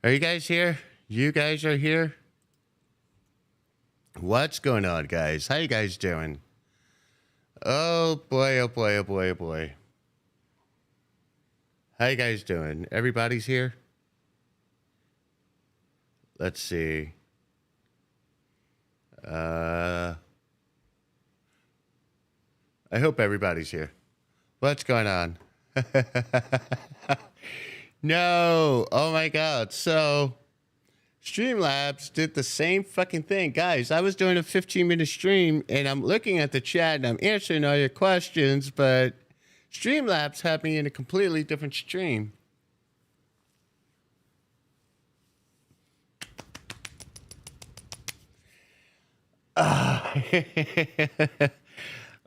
Are you guys here? You guys are here? What's going on, guys? How you guys doing? Oh boy, oh boy, oh boy, oh boy. How you guys doing? Everybody's here? Let's see. Uh I hope everybody's here. What's going on? No. Oh my god. So Streamlabs did the same fucking thing. Guys, I was doing a 15-minute stream and I'm looking at the chat and I'm answering all your questions, but Streamlabs had me in a completely different stream.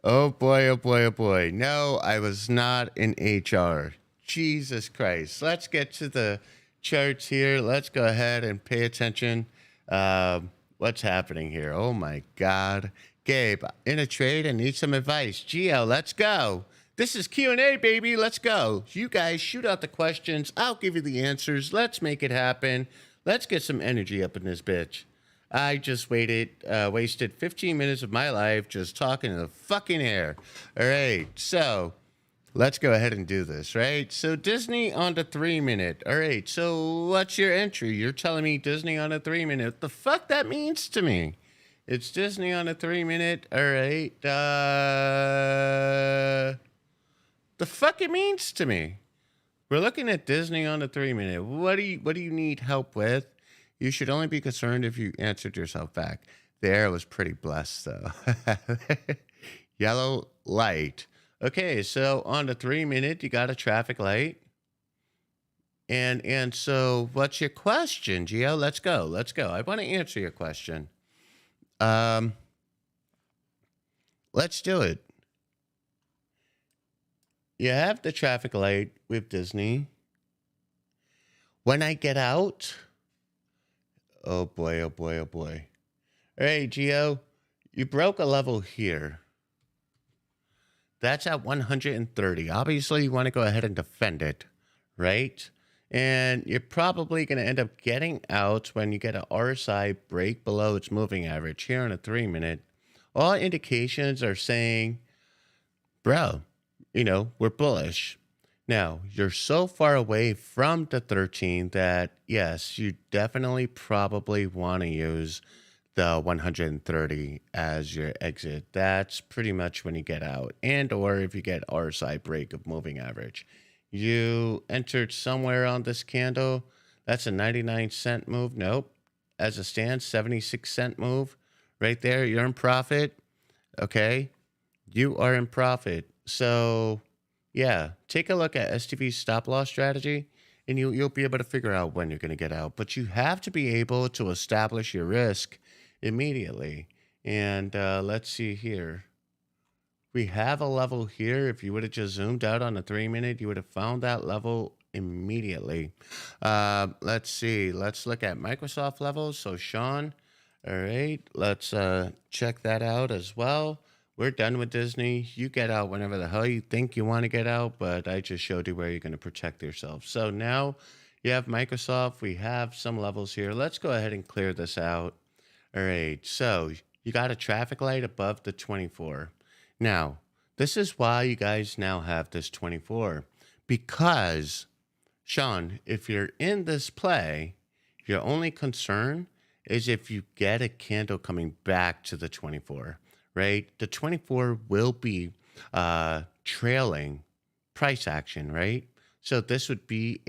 Oh boy, oh boy, oh boy. No, I was not in HR. Jesus Christ. Let's get to the charts here. Let's go ahead and pay attention. What's happening here? Oh my God. Gabe, in a trade, I need some advice. Gio, let's go. This is Q&A, baby. Let's go. You guys shoot out the questions. I'll give you the answers. Let's make it happen. Let's get some energy up in this bitch. I just wasted 15 minutes of my life just talking in the fucking air. All right, so let's go ahead and do this, right? So Disney on the 3-minute. All right, so what's your entry? You're telling me Disney on a 3-minute. What the fuck that means to me? It's Disney on a 3-minute. All right. The fuck it means to me. We're looking at Disney on a 3-minute. What do you need help with? You should only be concerned if you answered yourself back. The air was pretty blessed, though. Yellow light. Okay, so on the 3-minute, you got a traffic light. And so what's your question, Gio? Let's go. Let's go. I want to answer your question. Let's do it. You have the traffic light with Disney. When I get out... Oh boy, oh boy, oh boy. All right, Gio, you broke a level here. That's at 130. Obviously, you want to go ahead and defend it, right? And you're probably going to end up getting out when you get an RSI break below its moving average here on a 3-minute. All indications are saying, bro, we're bullish. Now, you're so far away from the 13 that, yes, you definitely probably want to use the 130 as your exit. That's pretty much when you get out. And or if you get RSI break of moving average. You entered somewhere on this candle. That's a 99-cent move. Nope. As a stand, 76-cent move. Right there, you're in profit. Okay? You are in profit. So... yeah, take a look at STV's stop loss strategy, and you'll be able to figure out when you're going to get out. But you have to be able to establish your risk immediately. And let's see here. We have a level here. If you would have just zoomed out on the 3-minute, you would have found that level immediately. Let's see. Let's look at Microsoft levels. So Sean, all right, let's check that out as well. We're done with Disney. You get out whenever the hell you think you want to get out, but I just showed you where you're going to protect yourself. So now you have Microsoft. We have some levels here. Let's go ahead and clear this out. All right, so you got a traffic light above the 24. Now, this is why you guys now have this 24. Because, Sean, if you're in this play, your only concern is if you get a candle coming back to the 24. Right? The 24 will be trailing price action, right? So this would be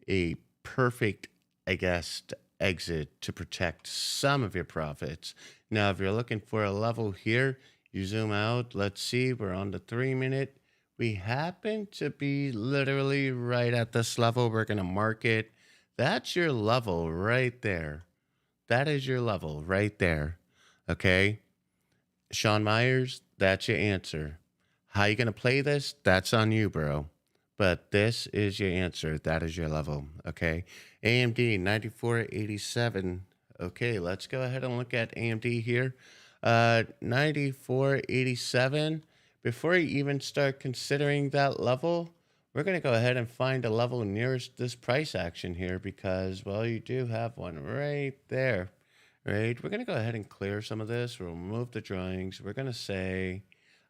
a perfect, I guess, exit to protect some of your profits. Now, if you're looking for a level here, you zoom out. Let's see, we're on the 3-minute. We happen to be literally right at this level. We're going to mark it. That's your level right there. That is your level right there. Okay? Sean Myers, that's your answer. How you going to play this? That's on you, bro. But this is your answer. That is your level, okay? AMD 9487. Okay, let's go ahead and look at AMD here. 9487. Before you even start considering that level, we're going to go ahead and find a level nearest this price action here because, well, you do have one right there, right? We're going to go ahead and clear some of this. We'll remove the drawings. We're going to say,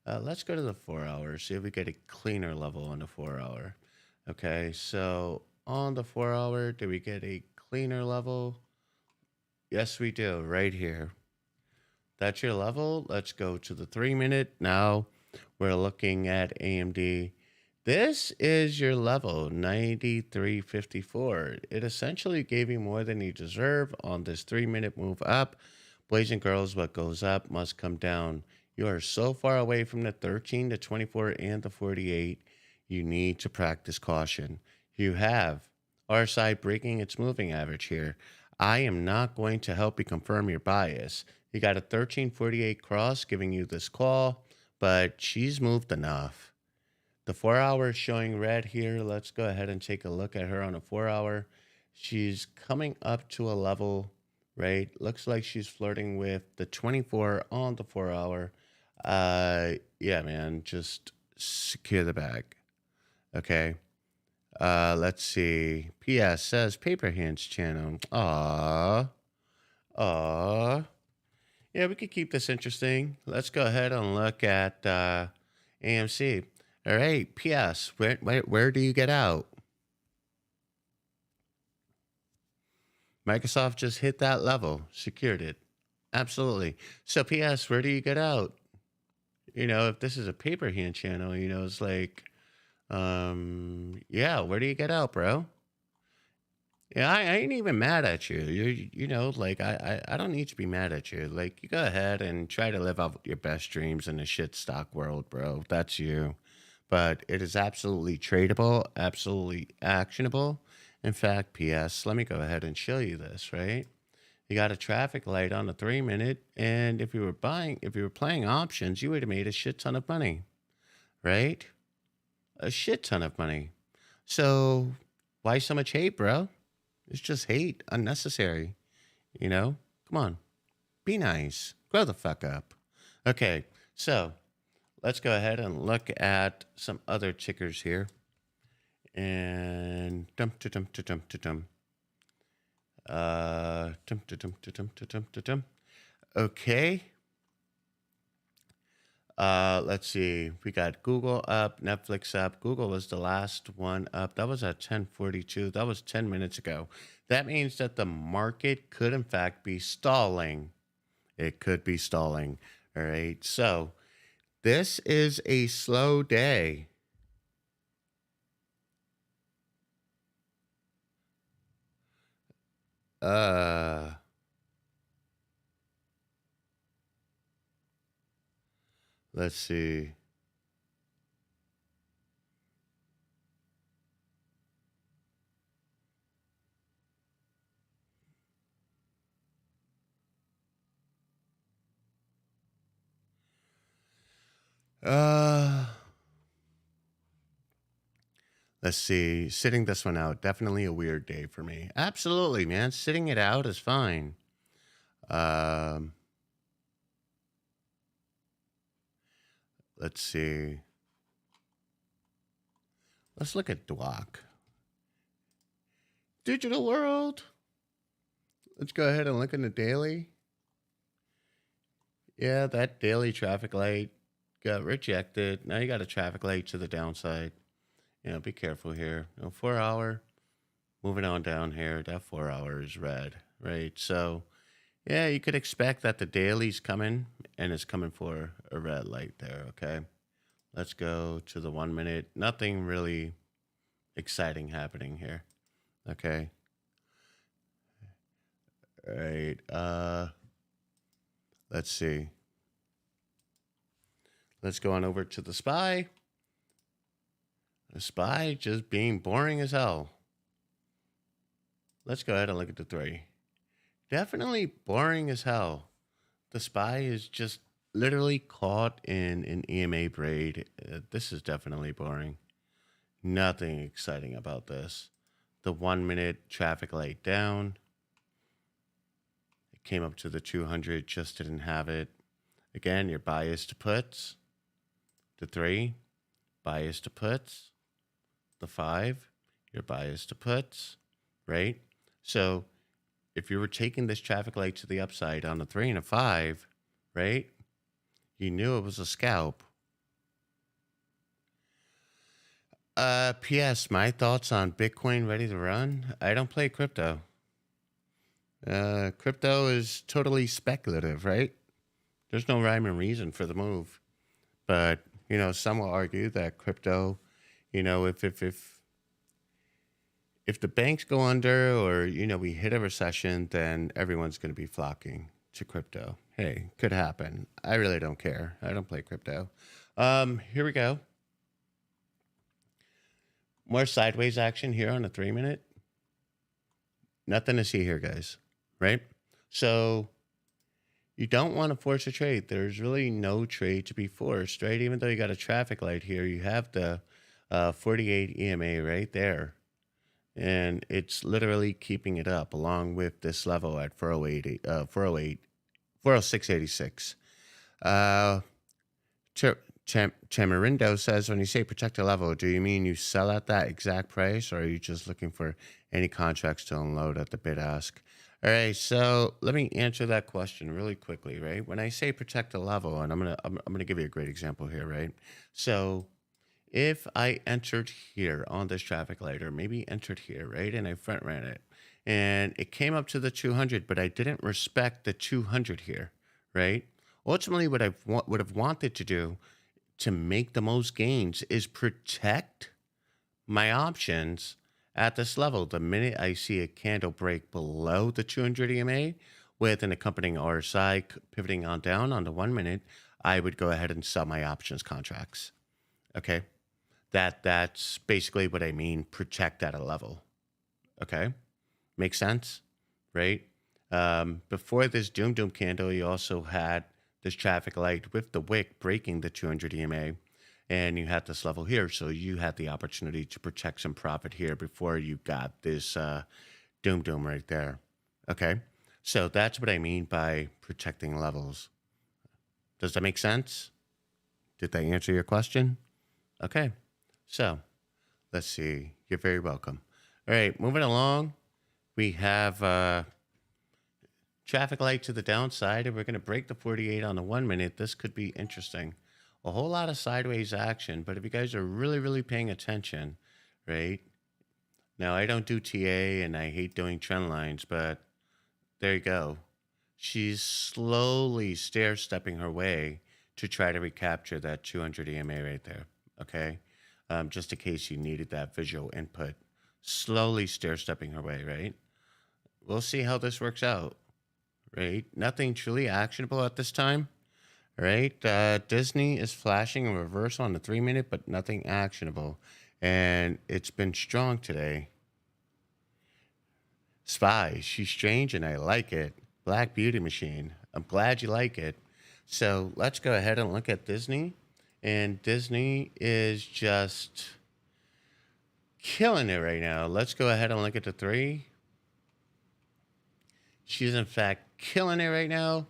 let's go to the 4 hour, see if we get a cleaner level on the 4 hour. Okay, so on the 4 hour, do we get a cleaner level? Yes, we do, right here. That's your level. Let's go to the 3 minute. Now we're looking at AMD. This is your level, 93.54. It essentially gave you more than you deserve on this 3 minute move up. Boys and girls, what goes up must come down. You are so far away from the 13, the 24, and the 48. You need to practice caution. You have RSI breaking its moving average here. I am not going to help you confirm your bias. You got a 1348 cross giving you this call, but she's moved enough. The 4 hour is showing red here. Let's go ahead and take a look at her on a 4 hour. She's coming up to a level, right? Looks like she's flirting with the 24 on the 4 hour. Yeah, man, just secure the bag. Okay. Let's see. PS says Paper Hands channel. Aww. Yeah, we could keep this interesting. Let's go ahead and look at AMC. All right, PS, where do you get out? Microsoft just hit that level, secured it. Absolutely. So PS, where do you get out? You know, if this is a paper hand channel, you know, it's like, yeah, where do you get out, bro? Yeah, I ain't even mad at you. You know, like I don't need to be mad at you. Like you go ahead and try to live out your best dreams in the shit stock world, bro. That's you. But it is absolutely tradable, absolutely actionable. In fact, PS, let me go ahead and show you this, right? You got a traffic light on the 3 minute, and if you were playing options, you would have made a shit ton of money, right? A shit ton of money. So why so much hate, bro? It's just hate, unnecessary. You know? Come on. Be nice. Grow the fuck up. Okay, so let's go ahead and look at some other tickers here. And dum to dum to dum to dum. Dum to dum to dum to dum to dum. Okay. Let's see. We got Google up, Netflix up. Google was the last one up. That was at 10:42. That was 10 minutes ago. That means that the market could, in fact, be stalling. It could be stalling. All right. So this is a slow day. Let's see. Uh, let's see. Sitting this one out, definitely a weird day for me. Absolutely, man. Sitting it out is fine. Um, let's see. Let's look at Dwak. Digital world. Let's go ahead and look in the daily. Yeah, that daily traffic light got rejected. Now you got a traffic light to the downside. You know, be careful here. 4 hour, moving on down here. That 4 hour is red, right? So, yeah, you could expect that the daily's coming and it's coming for a red light there, okay? Let's go to the 1 minute. Nothing really exciting happening here, okay? All right. Let's see. Let's go on over to the SPY. The SPY just being boring as hell. Let's go ahead and look at the 3. Definitely boring as hell. The SPY is just literally caught in an EMA braid. This is definitely boring. Nothing exciting about this. The 1 minute traffic light down. It came up to the 200, just didn't have it. Again, your bias to puts. The 3, bias to puts. the 5, you're biased to puts, right? So if you were taking this traffic light to the upside on a 3 and a 5, right? You knew it was a scalp. P.S. My thoughts on Bitcoin ready to run. I don't play crypto. Crypto is totally speculative, right? There's no rhyme and reason for the move. But, some will argue that crypto, if the banks go under or, we hit a recession, then everyone's going to be flocking to crypto. Hey, could happen. I really don't care. I don't play crypto. Here we go. More sideways action here on a 3-minute. Nothing to see here, guys, right? So you don't want to force a trade. There's really no trade to be forced, right? Even though you got a traffic light here, you have the 48 EMA right there. And it's literally keeping it up along with this level at 406.86. Tamarindo says, when you say protect a level, do you mean you sell at that exact price, or are you just looking for any contracts to unload at the bid ask? All right, so let me answer that question really quickly, right? When I say protect a level, and I'm gonna give you a great example here, right? So if I entered here on this traffic light, or maybe entered here, right, and I front ran it, and it came up to the 200, but I didn't respect the 200 here, right? Ultimately, what I would have wanted to do to make the most gains is protect my options at this level. The minute I see a candle break below the 200 EMA with an accompanying RSI pivoting on down on the 1 minute, I would go ahead and sell my options contracts. Okay, that's basically what I mean. Protect at a level. Okay, makes sense, right? Before this doom candle, you also had this traffic light with the wick breaking the 200 EMA, and you had this level here, so you had the opportunity to protect some profit here before you got this doom right there. Okay, so that's what I mean by protecting levels. Does that make sense? Did that answer your question? Okay, so let's see. You're very welcome. All right, moving along, we have traffic light to the downside, and we're going to break the 48 on the 1 minute. This could be interesting. A whole lot of sideways action, but if you guys are really paying attention, right? Now, I don't do TA, and I hate doing trend lines, but there you go. She's slowly stair-stepping her way to try to recapture that 200 EMA right there, okay? Just in case you needed that visual input. Slowly stair-stepping her way, right? We'll see how this works out. Right? Nothing truly actionable at this time. Right? Disney is flashing in reverse on the 3-minute, but nothing actionable. And it's been strong today. Spy, she's strange and I like it. Black Beauty Machine. I'm glad you like it. So let's go ahead and look at Disney. And Disney is just killing it right now. Let's go ahead and look at the 3. She's in fact killing it right now.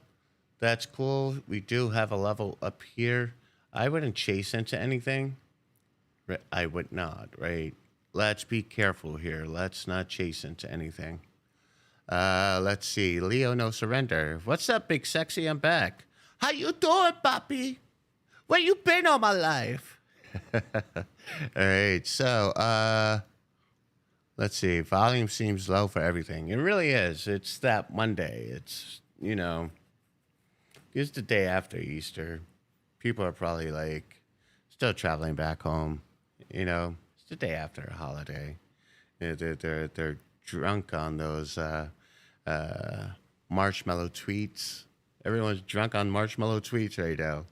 That's cool. We do have a level up here. I wouldn't chase into anything. I would not, right? Let's be careful here. Let's not chase into anything. Let's see. Leo No Surrender. What's up, big sexy? I'm back. How you doing, Poppy? Where you been all my life? All right. So, let's see. Volume seems low for everything. It really is. It's that Monday. It's, it's the day after Easter. People are probably still traveling back home. It's the day after a holiday. They're drunk on those marshmallow tweets. Everyone's drunk on marshmallow tweets right now.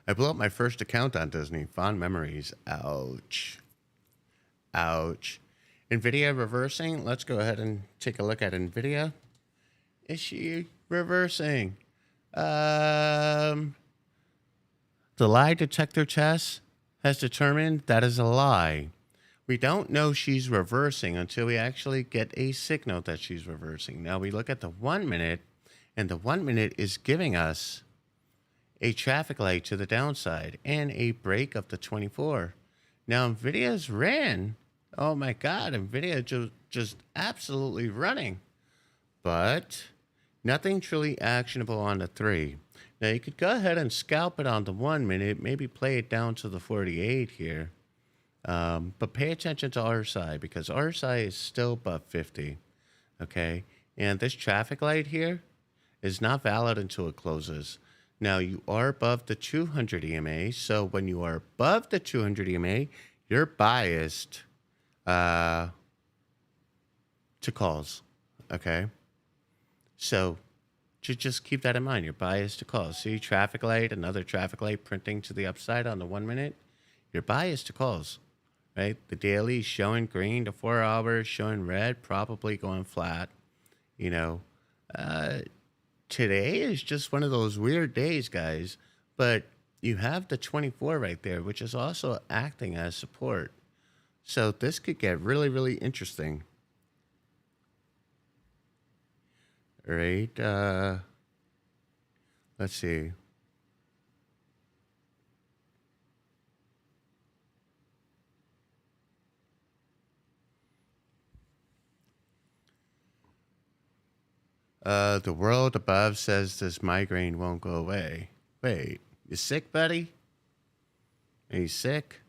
I blew up my first account on Disney. Fond memories. Ouch. Nvidia reversing. Let's go ahead and take a look at Nvidia. Is she reversing? The lie detector test has determined that is a lie. We don't know she's reversing until we actually get a signal that she's reversing. Now we look at the 1 minute, and the 1 minute is giving us a traffic light to the downside, and a break of the 24. Now, Nvidia's ran. Oh my God, Nvidia just absolutely running. But nothing truly actionable on the 3. Now, you could go ahead and scalp it on the 1 minute, maybe play it down to the 48 here. But pay attention to RSI because RSI is still above 50. Okay. And this traffic light here is not valid until it closes. Now, you are above the 200 EMA. So when you are above the 200 EMA, you're biased to calls. Okay. So just keep that in mind. You're biased to calls. See, traffic light, another traffic light printing to the upside on the 1 minute. You're biased to calls. Right? The daily is showing green, the 4 hours showing red, probably going flat. You know, today is just one of those weird days, guys. But you have the 24 right there, which is also acting as support. So this could get really, really interesting. All right. Let's see. The world above says this migraine won't go away. Wait, you sick, buddy? Are you sick?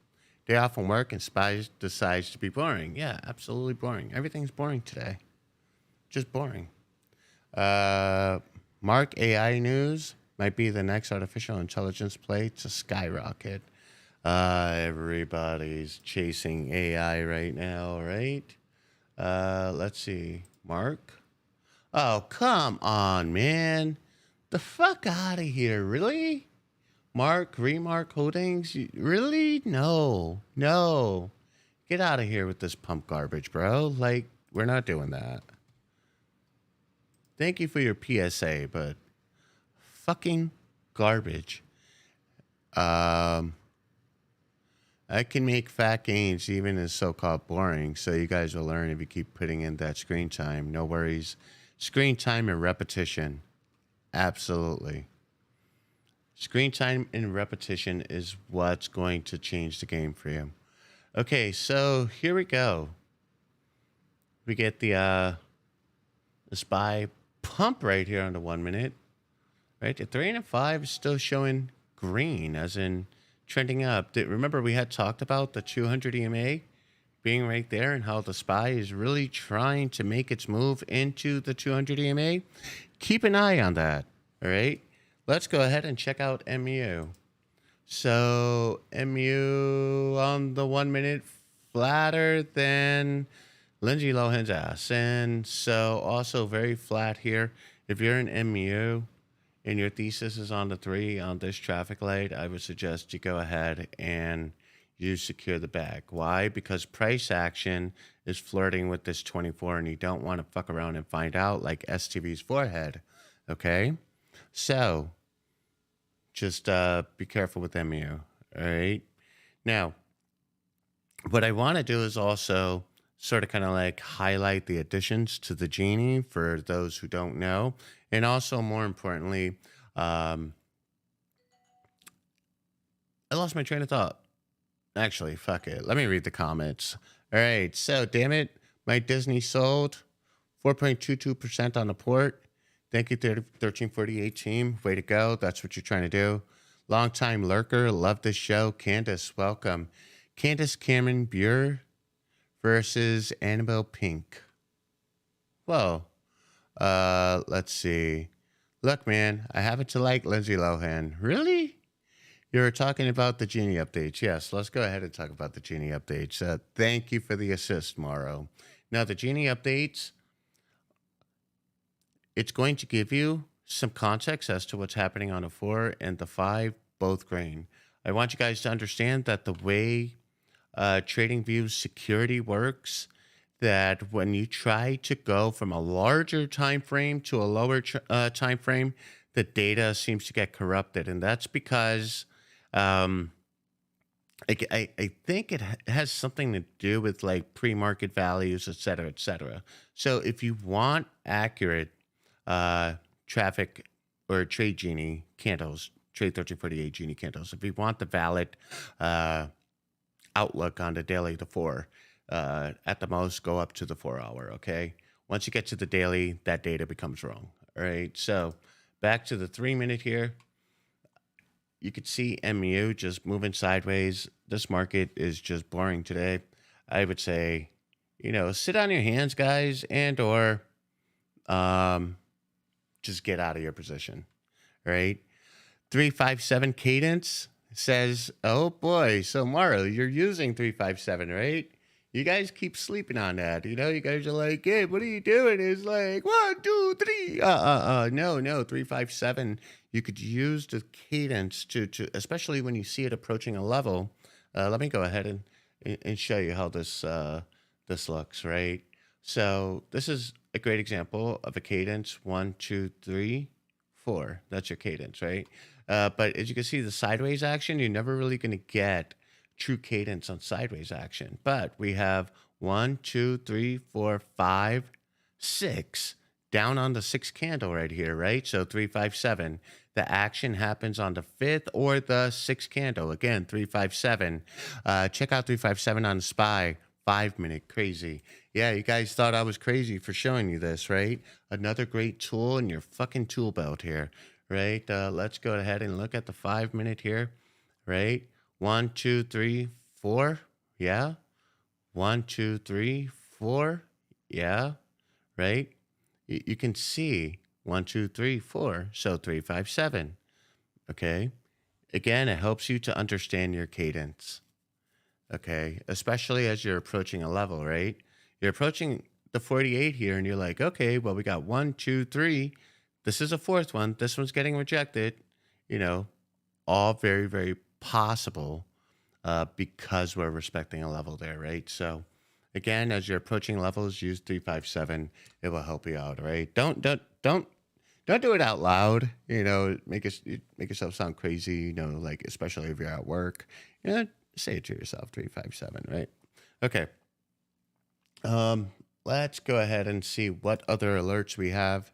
Day off from work and Spies decides to be boring. Yeah, absolutely boring. Everything's boring today. Just boring. Mark AI News might be the next artificial intelligence play to skyrocket. Everybody's chasing AI right now, right? Let's see. Mark? Oh, come on, man. The fuck out of here. Really? Remark Holdings? Really? No. Get out of here with this pump garbage, bro. Like, we're not doing that. Thank you for your PSA, but fucking garbage. I can make fat gains even in so-called boring, so you guys will learn if you keep putting in that screen time. No worries. Screen time and repetition. Absolutely. Screen time and repetition is what's going to change the game for you. Okay, so here we go. We get the SPY pump right here on the 1 minute. Right, the 3 and 5 is still showing green, as in trending up. Remember, we had talked about the 200 EMA being right there and how the SPY is really trying to make its move into the 200 EMA. Keep an eye on that. All right, let's go ahead and check out MU. So MU on the 1 minute flatter than Lindsay Lohan's ass. And so also very flat here. If you're an MU and your thesis is on the 3 on this traffic light, I would suggest you go ahead and you secure the bag. Why? Because price action is flirting with this 24 and you don't want to fuck around and find out like STV's forehead. Okay? So just be careful with MU. All right? Now, what I want to do is also sort of kind of like highlight the additions to the Genie for those who don't know. And also, more importantly, I lost my train of thought. Actually, fuck it. Let me read the comments. All right. So, damn it. My Disney sold 4.22% on the port. Thank you, 1348 team. Way to go. That's what you're trying to do. Longtime lurker. Love this show. Candace, welcome. Candace Cameron Buer versus Annabelle Pink. Whoa. Let's see. Look, man, I happen to like Lindsay Lohan. Really? You're talking about the Genie updates. Yes, let's go ahead and talk about the Genie updates. Thank you for the assist, Morrow. Now, the Genie updates, it's going to give you some context as to what's happening on the 4 and the 5, both green. I want you guys to understand that the way TradingView's security works, that when you try to go from a larger time frame to a lower time frame, the data seems to get corrupted, and that's because I think it has something to do with like pre-market values, et cetera, et cetera. So if you want accurate traffic or trade Genie candles, trade 1348 Genie candles. If you want the valid outlook on the daily to 4, at the most, go up to the 4 hour, okay? Once you get to the daily, that data becomes wrong, all right? So back to the 3 minute here. You could see MU just moving sideways. This market is just boring today. I would say, sit on your hands, guys, and or just get out of your position, right? 357 cadence says, oh boy, so Mario, you're using 357, right? You guys keep sleeping on that. You guys are like, hey, what are you doing? It's like 1, 2, 3. No, 357. You could use the cadence to especially when you see it approaching a level. Let me go ahead and show you how this looks, right? So this is a great example of a cadence. 1, 2, 3, 4. That's your cadence, right? But as you can see, the sideways action, you're never really going to get true cadence on sideways action. But we have 1, 2, 3, 4, 5, 6 down on the 6th candle right here, right? So 357. The action happens on the 5th or the 6th candle. Again, 357. Check out 357 on the SPY. 5 minute, crazy. Yeah, you guys thought I was crazy for showing you this, right? Another great tool in your fucking tool belt here, right? Let's go ahead and look at the 5 minute here, right? 1, 2, 3, 4. Yeah. 1, 2, 3, 4. Yeah. Right. You can see 1, 2, 3, 4. So 357. Okay. Again, it helps you to understand your cadence. Okay. Especially as you're approaching a level, right? You're approaching the 48 here and you're like, okay, well, we got 1, 2, 3. This is a 4th one. This one's getting rejected. All very, very possible because we're respecting a level there, right? So again, as you're approaching levels, use 357. It will help you out, right? Don't do it out loud. Make yourself sound crazy. Like especially if you're at work. Say it to yourself. 357, right? Okay. Let's go ahead and see what other alerts we have.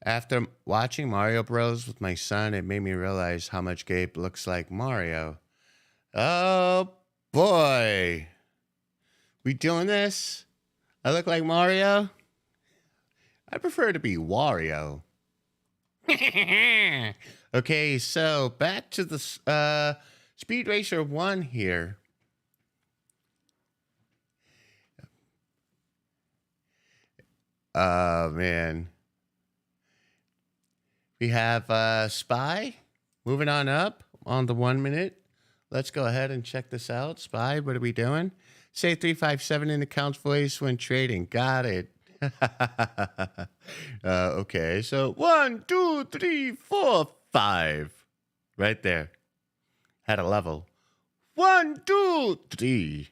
After watching Mario Bros with my son, it made me realize how much Gabe looks like Mario. Oh boy. We doing this? I look like Mario? I prefer to be Wario. Okay, so back to the Speed Racer 1 here. Oh, man. We have SPY moving on up on the 1 minute. Let's go ahead and check this out. SPY, what are we doing? Say 357 in account's voice when trading. Got it. Okay, so 1, 2, 3, 4, 5. Right there. Had a level. 1, 2, 3.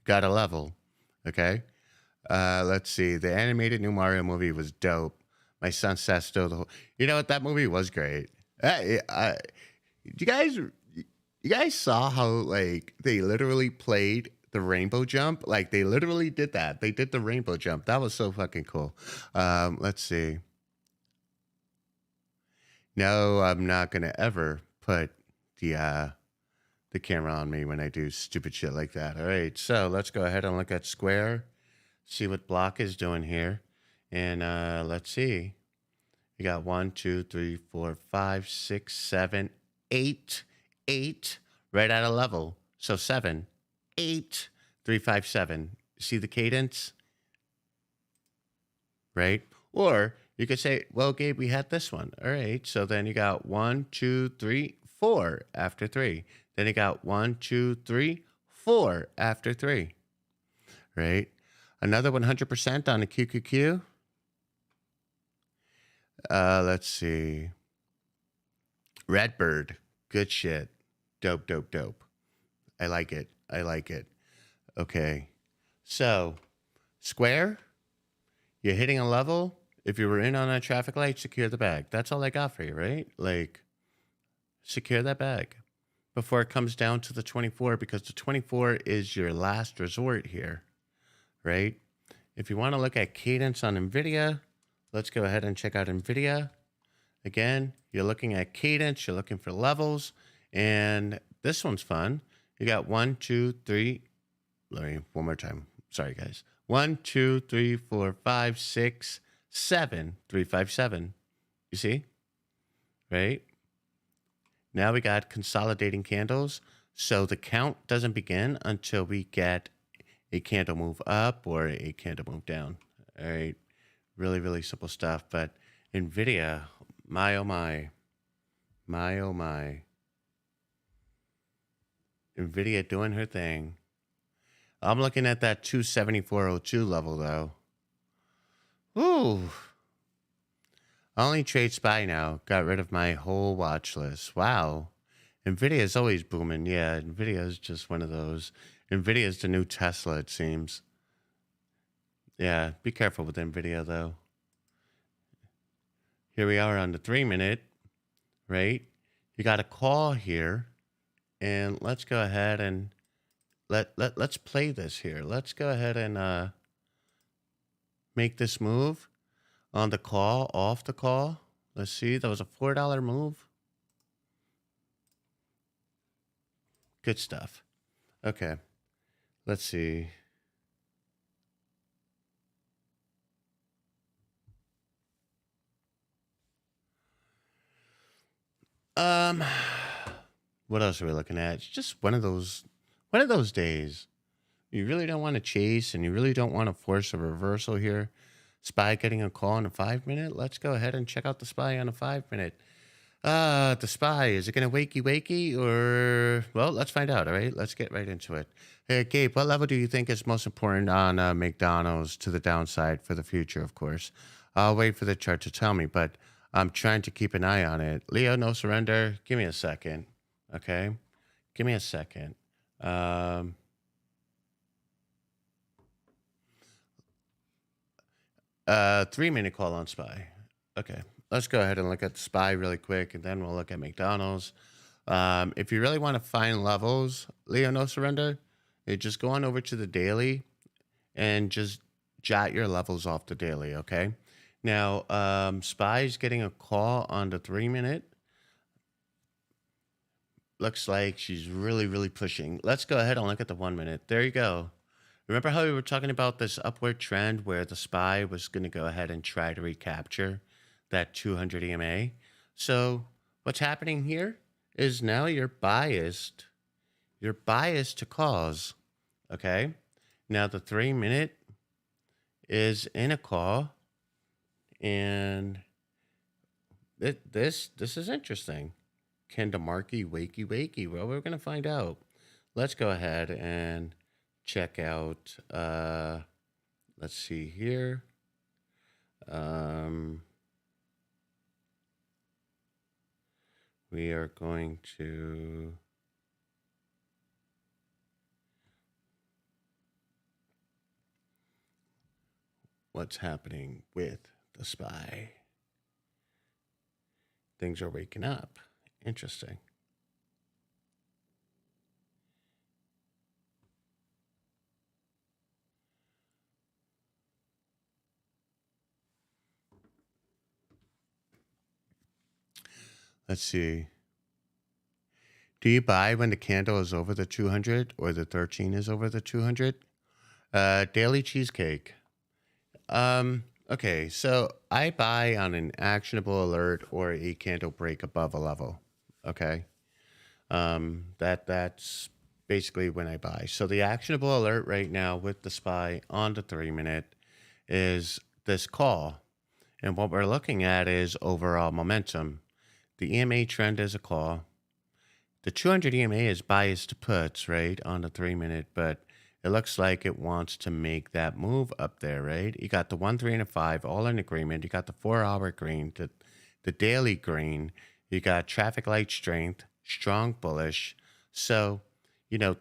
Got a level. Okay. Let's see. The animated new Mario movie was dope. My son sat still the whole. You know what? That movie was great. You guys saw how like they literally played the rainbow jump? Like they literally did that. They did the rainbow jump. That was so fucking cool. Let's see. No, I'm not gonna ever put the camera on me when I do stupid shit like that. All right, so let's go ahead and look at Square. See what Block is doing here. And let's see. We got 1, 2, 3, 4, 5, 6, 7, 8. 8 right at a level. So 7, 8, 3, 5, 7. See the cadence? Right? Or you could say, well, Gabe, we had this one. All right. So then you got 1, 2, 3, 4 after 3. Then you got 1, 2, 3, 4 after 3. Right? Another 100% on the QQQ. Let's see. Redbird. Good shit. Dope, dope, dope. I like it. I like it. Okay. So, Square, you're hitting a level. If you were in on a traffic light, secure the bag. That's all I got for you, right? Like, secure that bag before it comes down to the 24, because the 24 is your last resort here, right? If you want to look at cadence on Nvidia, let's go ahead and check out Nvidia. Again, you're looking at cadence, you're looking for levels, and this one's fun. You got 1, 2, 3. Let me one more time. Sorry, guys. 1, 2, 3, 4, 5, 6, 7, 3, 5, 7. You see? Right? Now we got consolidating candles. So the count doesn't begin until we get a candle move up or a candle move down. All right. Really, really simple stuff. But Nvidia, my oh my. My oh my. Nvidia doing her thing. I'm looking at that 274.02 level though. Ooh. I only trade SPY now. Got rid of my whole watch list. Wow. Nvidia is always booming. Yeah, Nvidia is just one of those. Nvidia is the new Tesla, it seems. Yeah, be careful with Nvidia though. Here we are on the 3-minute, right? You got a call here. And let's go ahead and let's play this here. Let's go ahead and make this move on the call, off the call. Let's see. That was a $4 move. Good stuff. Okay. Let's see. What else are we looking at? It's just one of those days. You really don't want to chase and you really don't want to force a reversal here. SPY getting a call on a 5-minute. Let's go ahead and check out the SPY on a 5-minute. The SPY, is it going to wakey or, well, let's find out. All right, let's get right into it. Hey, Gabe, what level do you think is most important on McDonald's to the downside for the future? Of course, I'll wait for the chart to tell me, but I'm trying to keep an eye on it. Leo, no surrender. Give me a second. Okay, give me a second. 3-minute call on SPY. Okay, let's go ahead and look at the SPY really quick, and then we'll look at McDonald's. If you really want to find levels, Leo, no surrender, you just go on over to the daily and just jot your levels off the daily, okay? Now, SPY is getting a call on the 3-minute. Looks like she's really, really pushing. Let's go ahead and look at the 1-minute. There you go. Remember how we were talking about this upward trend where the SPY was going to go ahead and try to recapture that 200 EMA? So what's happening here is now you're biased. You're biased to calls, okay? Now the 3-minute is in a call, and this is interesting. Can the market wakey? Well, we're going to find out. Let's go ahead and check out, let's see here. We are going to what's happening with the SPY. Things are waking up. Interesting. Let's see. Do you buy when the candle is over the 200 or the 13 is over the 200? Daily cheesecake. Okay, so I buy on an actionable alert or a candle break above a level. Okay. That's basically when I buy. So the actionable alert right now with the SPY on the 3-minute is this call. And what we're looking at is overall momentum. The EMA trend is a call. The 200 EMA is biased to puts, right, on the 3-minute, but it looks like it wants to make that move up there, right? You got the 1, 3, and a 5 all in agreement. You got the 4-hour green, the daily green. You got traffic light strength, strong bullish. So,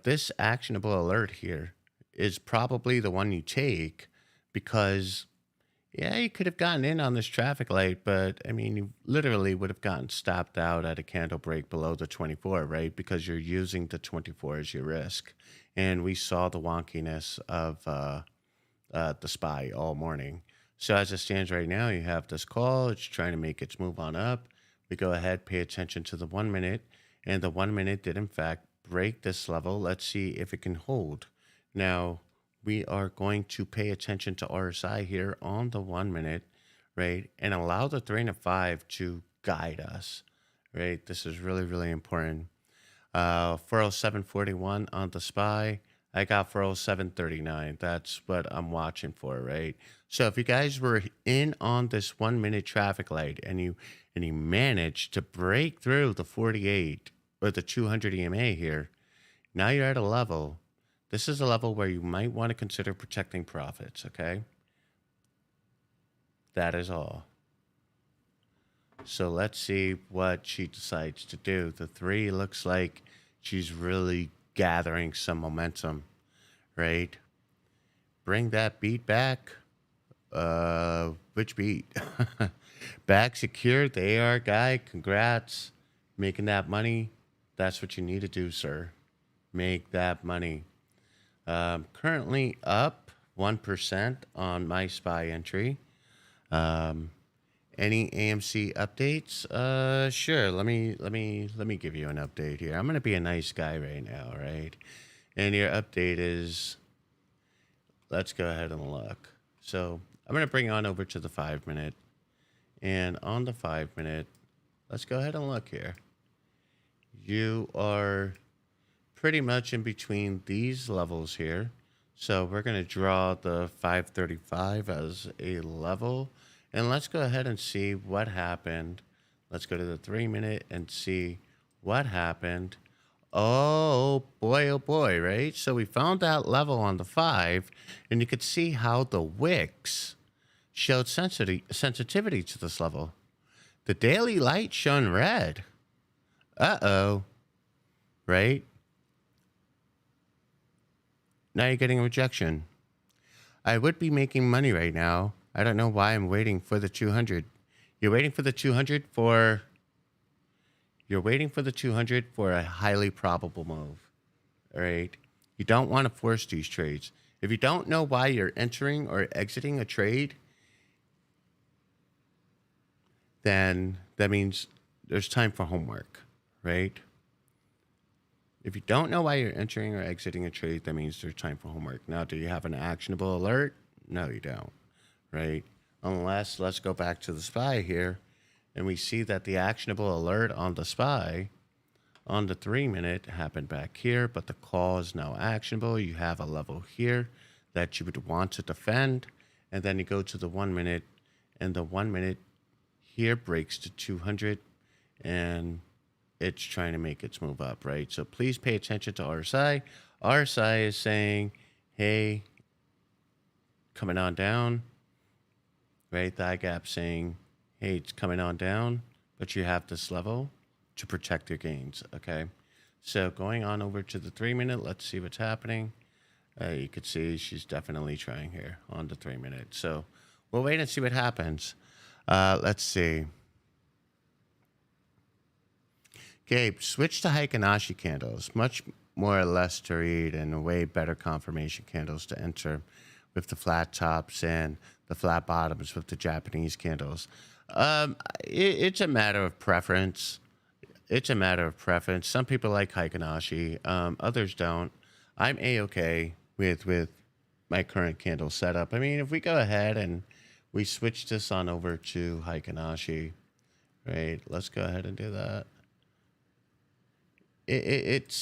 this actionable alert here is probably the one you take because, yeah, you could have gotten in on this traffic light, but I mean, you literally would have gotten stopped out at a candle break below the 24, right? Because you're using the 24 as your risk. And we saw the wonkiness of the SPY all morning. So as it stands right now, you have this call. It's trying to make its move on up. We go ahead, pay attention to the 1 minute, and the 1 minute did in fact break this level. Let's see if it can hold. Now, we are going to pay attention to RSI here on the 1 minute, right? And allow the 3 and a 5 to guide us, right? This is really, really important. 407.41 on the SPY. I got 407.39. That's what I'm watching for, right? So if you guys were in on this 1 minute traffic light and you managed to break through the 48 or the 200 EMA here, now you're at a level. This is a level where you might want to consider protecting profits, okay? That is all. So let's see what she decides to do. The 3 looks like she's really gathering some momentum, right? Bring that beat back. Which beat? Back secured. The AR guy. Congrats. Making that money. That's what you need to do, sir. Make that money. Currently up 1% on my SPY entry. Any AMC updates? Sure. Let me give you an update here. I'm gonna be a nice guy right now, right? And your update is, let's go ahead and look. So I'm gonna bring on over to the 5 minute, and on the 5 minute, let's go ahead and look here. You are pretty much in between these levels here. So we're gonna draw the 535 as a level. And let's go ahead and see what happened. Let's go to the 3 minute and see what happened. Oh boy, right? So we found that level on the 5, and you could see how the wicks showed sensitivity to this level. The daily light shone red. Uh-oh, right? Now you're getting a rejection. I would be making money right now. I don't know why I'm waiting for the 200. You're waiting for the 200 for... You're waiting for the 200 for a highly probable move. All right? You don't want to force these trades. If you don't know why you're entering or exiting a trade, then that means there's time for homework, right? If you don't know why you're entering or exiting a trade, that means there's time for homework. Now, do you have an actionable alert? No, you don't. Right? Unless, let's go back to the SPY here, and we see that the actionable alert on the SPY on the 3 minute happened back here, but the call is now actionable. You have a level here that you would want to defend, and then you go to the 1 minute, and the 1 minute here breaks to 200, and it's trying to make its move up, right? So please pay attention to RSI. RSI is saying, hey, coming on down. Right, the gap saying, hey, it's coming on down, but you have this level to protect your gains, okay? So going on over to the 3 minute, let's see what's happening. You could see she's definitely trying here on the 3 minute. So we'll wait and see what happens. Let's see. Okay, switch to Heikin Ashi candles. Much more or less to read and way better confirmation candles to enter with the flat tops and the flat bottoms with the Japanese candles. It's a matter of preference. It's a matter of preference. Some people like Heikin Ashi, others don't. I'm A-okay with my current candle setup. I mean, if we go ahead and we switch this on over to Heikin Ashi, right? Let's go ahead and do that. It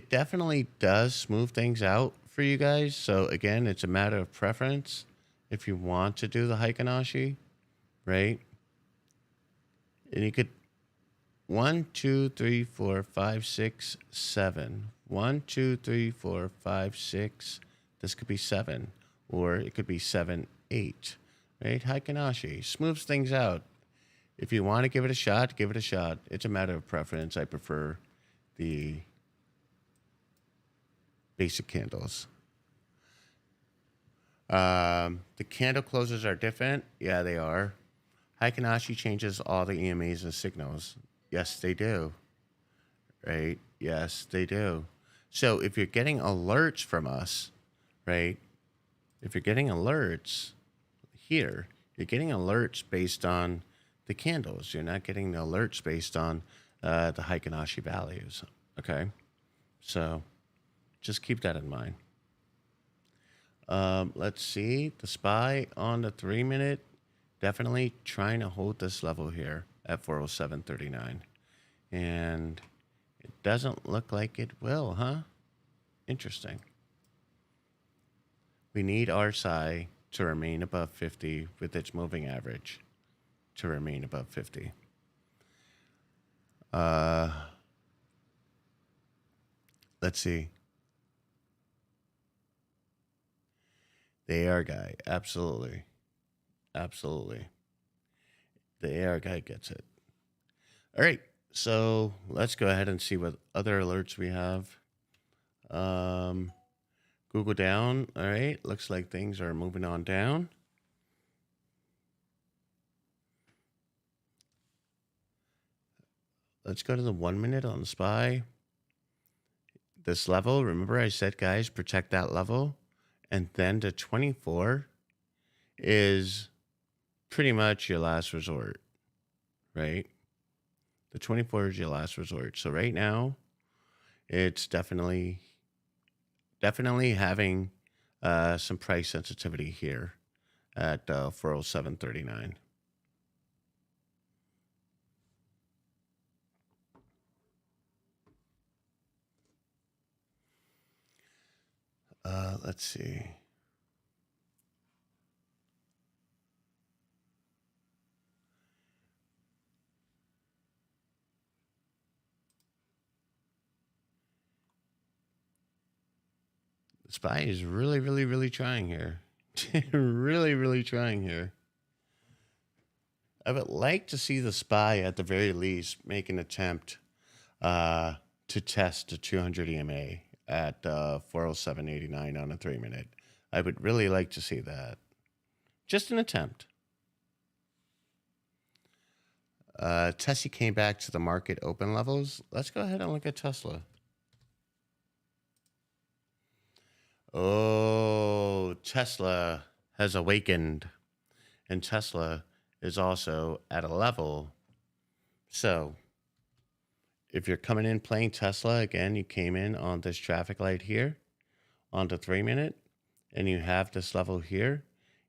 definitely does smooth things out for you guys. So again, it's a matter of preference. If you want to do the Heikin Ashi, right? And you could 1, 2, 3, 4, 5, 6, 7. 1, 2, 3, 4, 5, 6. This could be 7, or it could be 7, 8. Right? Heikin Ashi smooths things out. If you want to give it a shot, give it a shot. It's a matter of preference. I prefer the basic candles. The candle closes are different. Yeah, they are. Heikin Ashi changes all the EMAs and signals. Yes, they do. Right? Yes, they do. So if you're getting alerts from us, right? If you're getting alerts here, you're getting alerts based on the candles. You're not getting the alerts based on the Heikin Ashi values. Okay, so just keep that in mind. Let's see. The SPY on the 3 minute, definitely trying to hold this level here at 407.39. And it doesn't look like it will, huh? Interesting. We need RSI to remain above 50 with its moving average to remain above 50. Let's see. The AR guy, absolutely. Absolutely. The AR guy gets it. All right, so let's go ahead and see what other alerts we have. Google down. All right, looks like things are moving on down. Let's go to the 1 minute on the SPY. This level, remember I said, guys, protect that level. And then the 24 is pretty much your last resort, right? The 24 is your last resort. So right now, it's definitely having some price sensitivity here at 407.39. Let's see. The SPY is really trying here. really trying here. I would like to see the SPY at the very least make an attempt to test the 200 EMA at 407.89 on a 3 minute. I would really like to see that. Just an attempt. Tesla came back to the market open levels. Let's go ahead and look at Tesla. Oh, Tesla has awakened. And Tesla is also at a level. So if you're coming in playing Tesla, again, you came in on this traffic light here on the 3 minute, and you have this level here.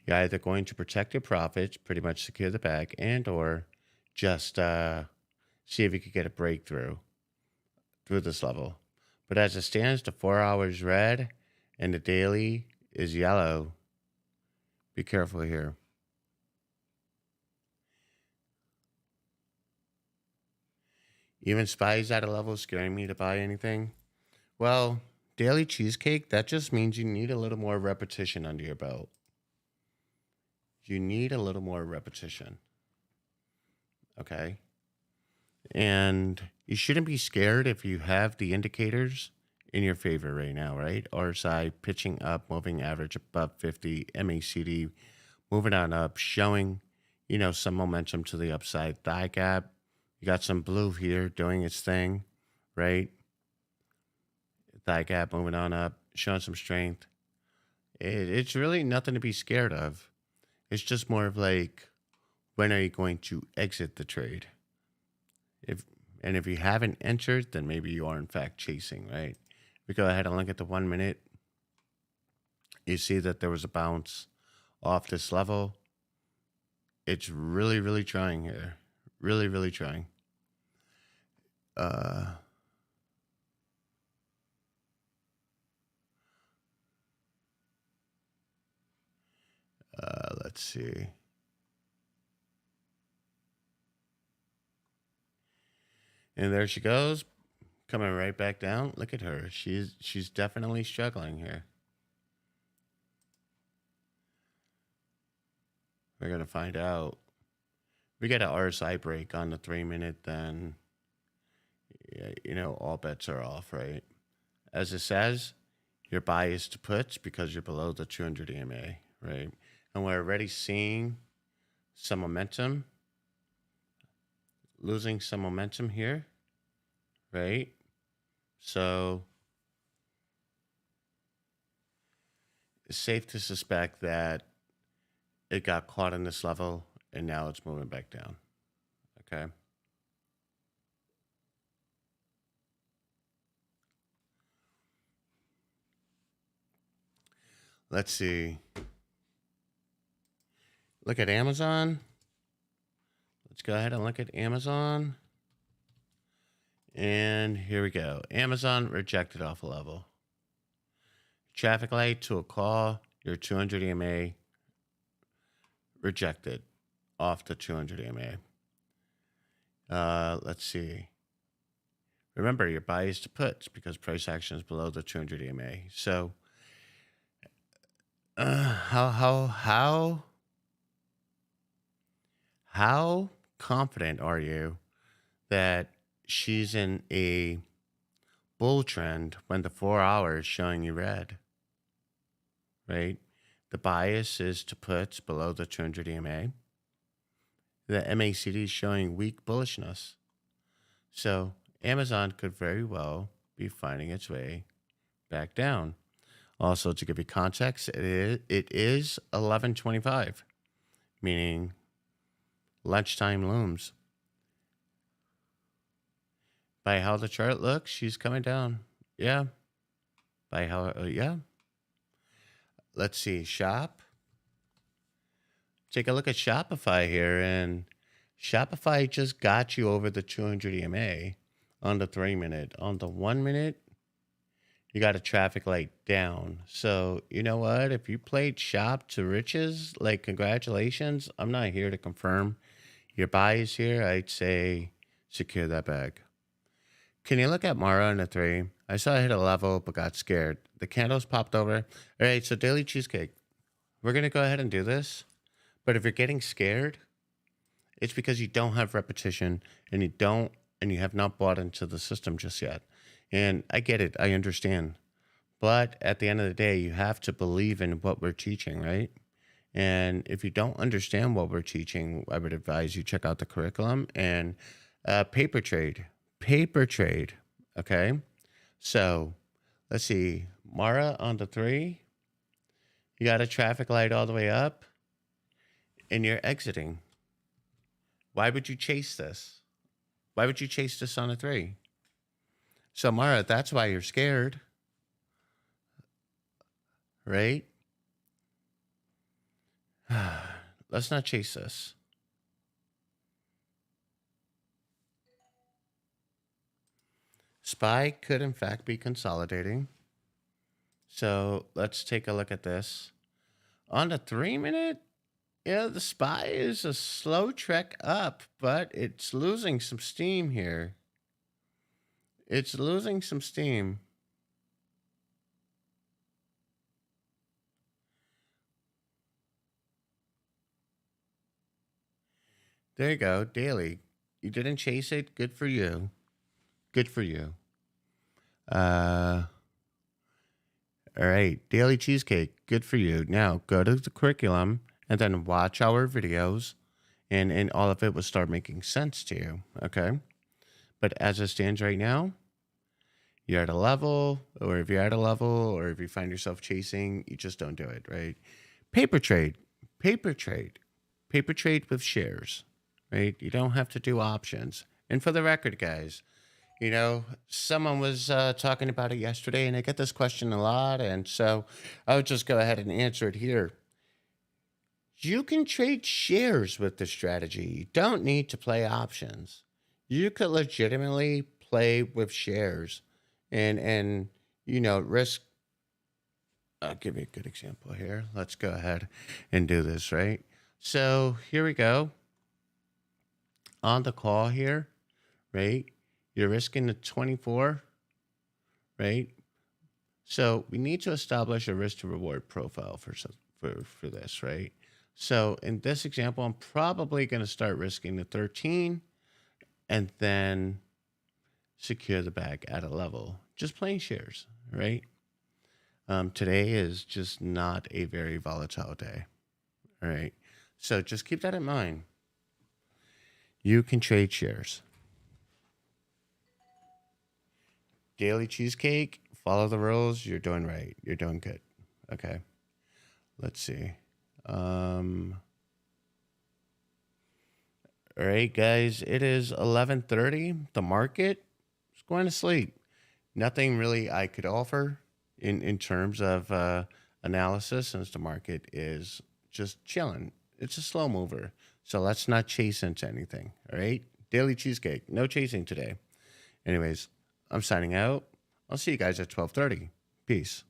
You're either going to protect your profits, pretty much secure the bag, and or just see if you could get a breakthrough through this level. But as it stands, the 4 hours red and the daily is yellow. Be careful here. Even SPY's at a level scaring me to buy anything. Well, daily cheesecake, that just means you need a little more repetition under your belt. You need a little more repetition. Okay? And you shouldn't be scared if you have the indicators in your favor right now, right? RSI pitching up, moving average above 50, MACD moving on up, showing, some momentum to the upside. Thigh gap, you got some blue here doing its thing, right? Thigh gap moving on up, showing some strength. It's really nothing to be scared of. It's just more of like, when are you going to exit the trade? If you haven't entered, then maybe you are in fact chasing, right? We go ahead and look at the 1 minute. You see that there was a bounce off this level. It's really trying here. Really trying. Let's see. And there she goes, coming right back down. Look at her. She's definitely struggling here. We're gonna find out. We get an RSI break on the 3 minute, then all bets are off, right? As it says, your bias to puts because you're below the 200 EMA, right? And we're already seeing some momentum, losing some momentum here, right? So it's safe to suspect that it got caught in this level and now it's moving back down. Okay. Let's see. Look at Amazon. Let's go ahead and look at Amazon. And here we go. Amazon rejected off a level. Traffic light to a call. Your 200 EMA rejected off the 200 EMA. Let's see. Remember, your buy is to puts because price action is below the 200 EMA. So, how confident are you that she's in a bull trend when the 4 hours showing you red? Right? The bias is to puts below the 200 EMA. The MACD is showing weak bullishness. So Amazon could very well be finding its way back down. Also, to give you context, it is 11:25, meaning lunchtime looms. By how the chart looks, she's coming down. Yeah. By how, yeah. Let's see, shop. Take a look at Shopify here, and Shopify just got you over the 200 EMA on the 3-minute. On the 1-minute, you got a traffic light down. So, you know what? If you played shop to riches, like, congratulations. I'm not here to confirm your buy is here. I'd say secure that bag. Can you look at Mara on the 3? I saw it hit a level, but got scared. The candles popped over. All right, so daily cheesecake. We're going to go ahead and do this. But if you're getting scared, it's because you don't have repetition and you have not bought into the system just yet. And I get it. I understand. But at the end of the day, you have to believe in what we're teaching, right? And if you don't understand what we're teaching, I would advise you check out the curriculum and paper trade. Paper trade. Okay. So let's see. Mara on the 3. You got a traffic light all the way up and you're exiting. Why would you chase this? Why would you chase this on a 3? So Mara, that's why you're scared. Right? Let's not chase this. SPY could in fact be consolidating. So let's take a look at this. On the 3-minute, yeah, the SPY is a slow trek up, but it's losing some steam here. It's losing some steam. There you go, daily. You didn't chase it. Good for you. Good for you. All right, daily cheesecake. Good for you. Now go to the curriculum and then watch our videos, and all of it will start making sense to you. Okay. But as it stands right now, you're at a level, or if you're at a level, or if you find yourself chasing, you just don't do it, right? Paper trade, paper trade, paper trade with shares, right? You don't have to do options. And for the record, guys, you know, someone was talking about it yesterday, and I get this question a lot, and so I would just go ahead and answer it here. You can trade shares with the strategy. You don't need to play options. You could legitimately play with shares and risk. I'll give you a good example here. Let's go ahead and do this, right? So here we go. On the call here, right? You're risking the 24, right? So we need to establish a risk to reward profile for this, right? So in this example, I'm probably going to start risking the 13 and then secure the bag at a level. Just playing shares, right? Today is just not a very volatile day, all right? So just keep that in mind. You can trade shares. Daily cheesecake, follow the rules. You're doing right. You're doing good. Okay. Let's see. All All right, guys, it is 11:30. The market is going to sleep. Nothing really I could offer in terms of analysis since the market is just chilling. It's a slow mover. So let's not chase into anything. All right. Daily cheesecake. No chasing today. Anyways, I'm signing out. I'll see you guys at 12:30. Peace.